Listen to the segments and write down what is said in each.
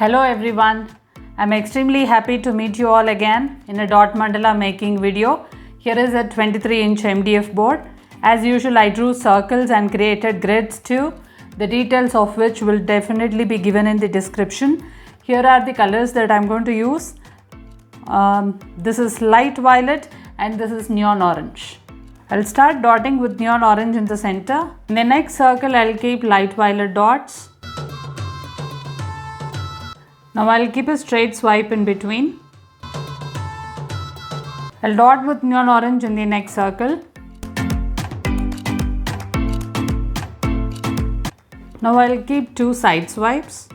Hello everyone, I'm extremely happy to meet you all again in a Dot Mandala making video. Here is a 23-inch MDF board. As usual, I drew circles and created grids too, the details of which will definitely be given in the description. Here are the colors that I'm going to use. This is light violet and this is neon orange. I'll start dotting with neon orange in the center. In the next circle, I'll keep light violet dots. Now I'll keep a straight swipe in between. I'll dot with neon orange in the next circle. Now I'll keep two side swipes.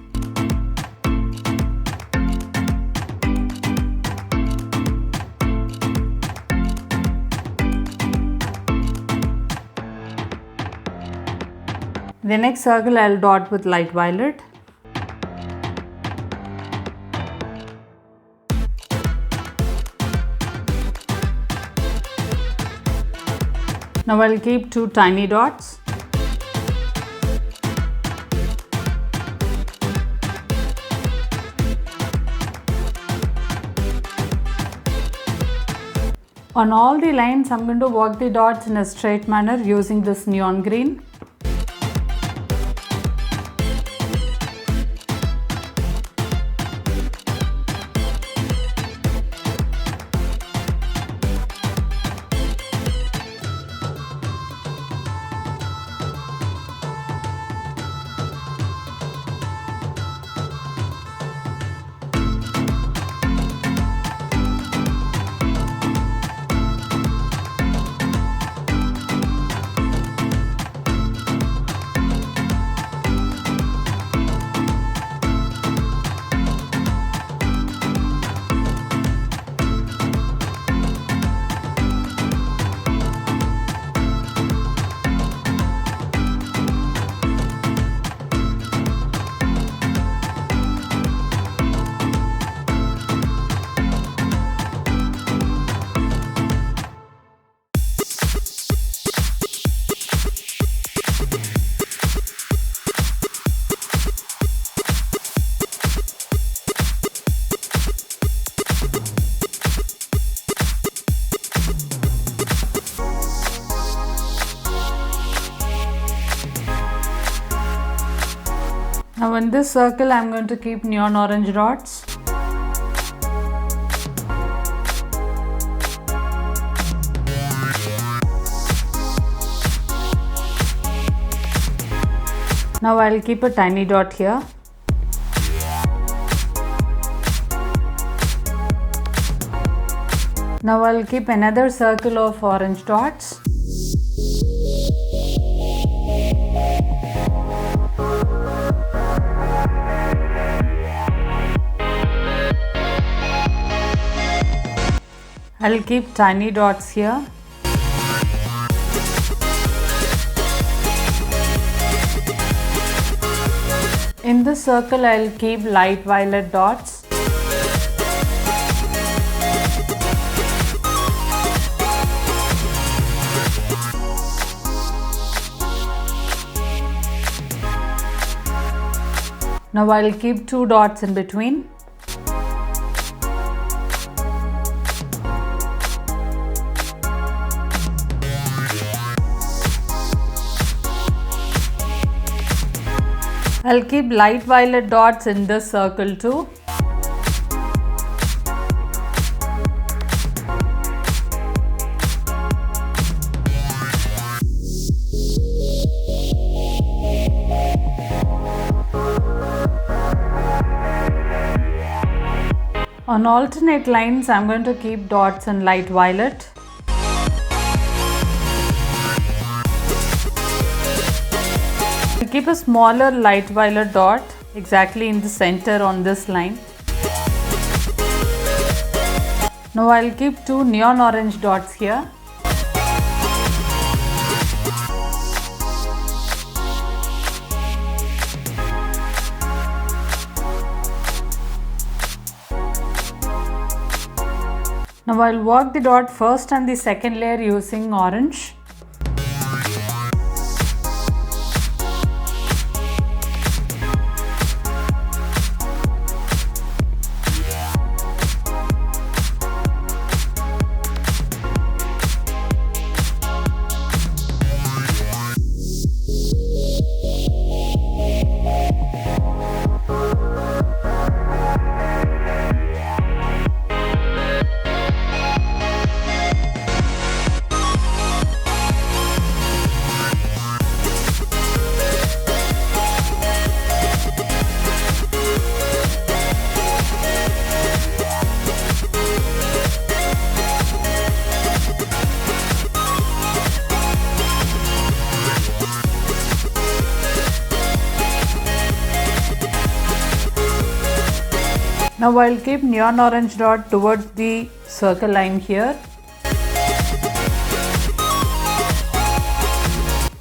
The next circle I'll dot with light violet. Now I'll keep two tiny dots. On all the lines, I'm going to work the dots in a straight manner using this neon green. Now in this circle, I'm going to keep neon orange dots. Now I'll keep a tiny dot here. Now I'll keep another circle of orange dots. I'll keep tiny dots here. In this circle, I'll keep light violet dots. Now I'll keep two dots in between. I'll keep light violet dots in this circle too. On alternate lines, I'm going to keep dots in light violet. Keep a smaller light violet dot exactly in the center on this line. Now I'll keep two neon orange dots here. Now I'll work the dot first and the second layer using orange. Now I'll keep neon orange dot towards the circle line here.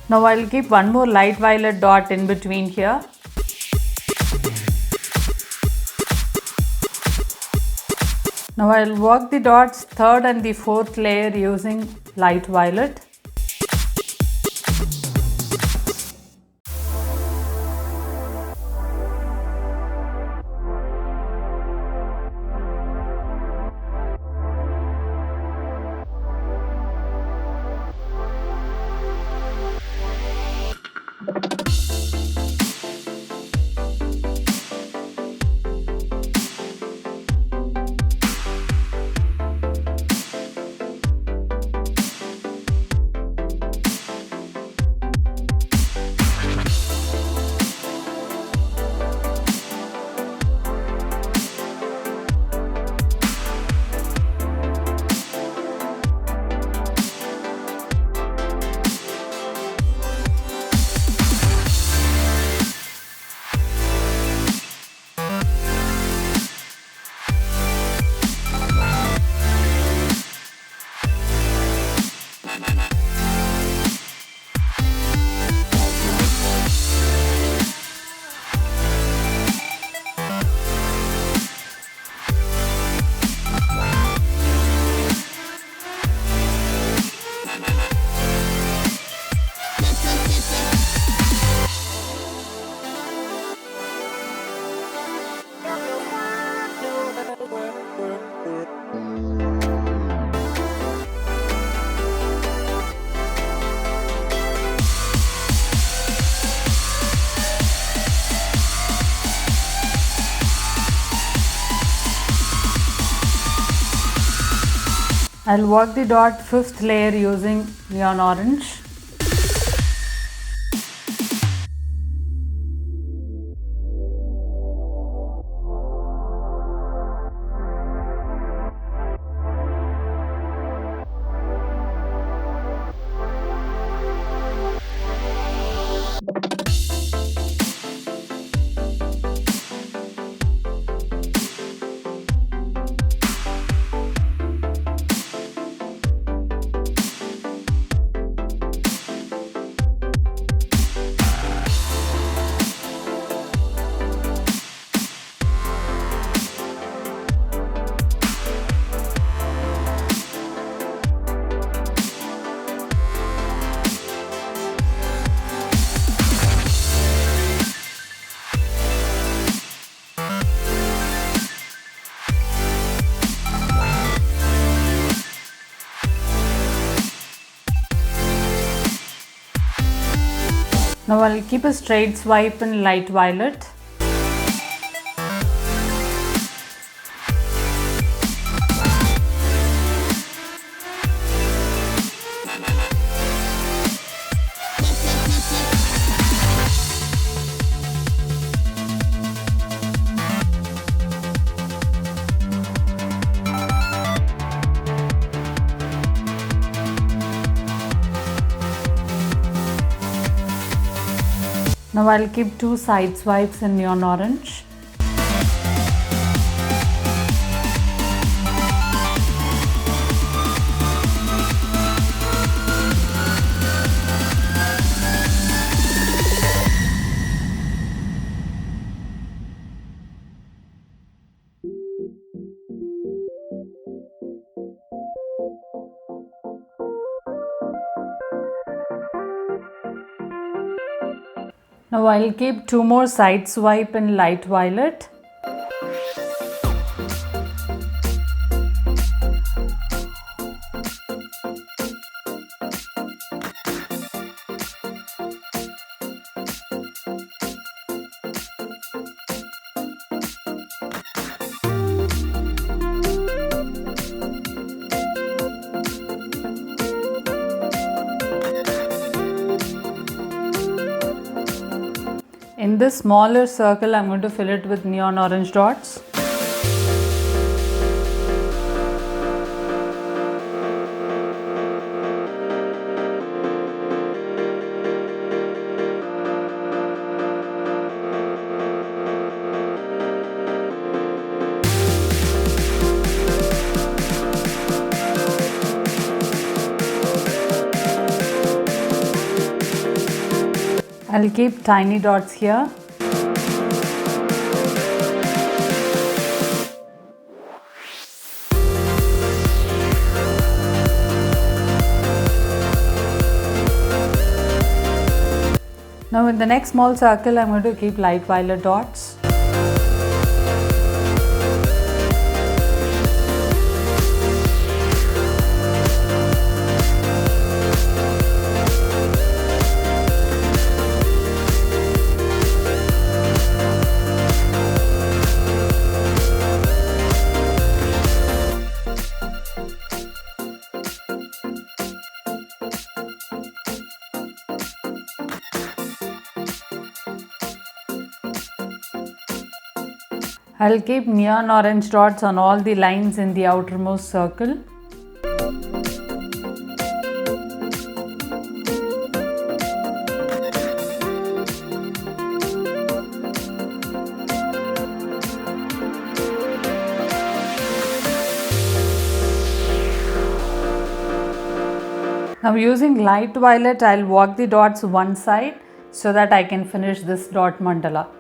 Now I'll keep one more light violet dot in between here. Now I'll work the dots third and the fourth layer using light violet. I'll work the dot fifth layer using neon orange. Now I'll keep a straight swipe in light violet. Now I'll keep two side swipes in neon orange. Now I'll keep two more side swipe in light violet. In this smaller circle, I'm going to fill it with neon orange dots. I'll keep tiny dots here. Now in the next small circle, I'm going to keep light violet dots. I'll keep neon orange dots on all the lines in the outermost circle. Now using light violet, I'll walk the dots one side so that I can finish this dot mandala.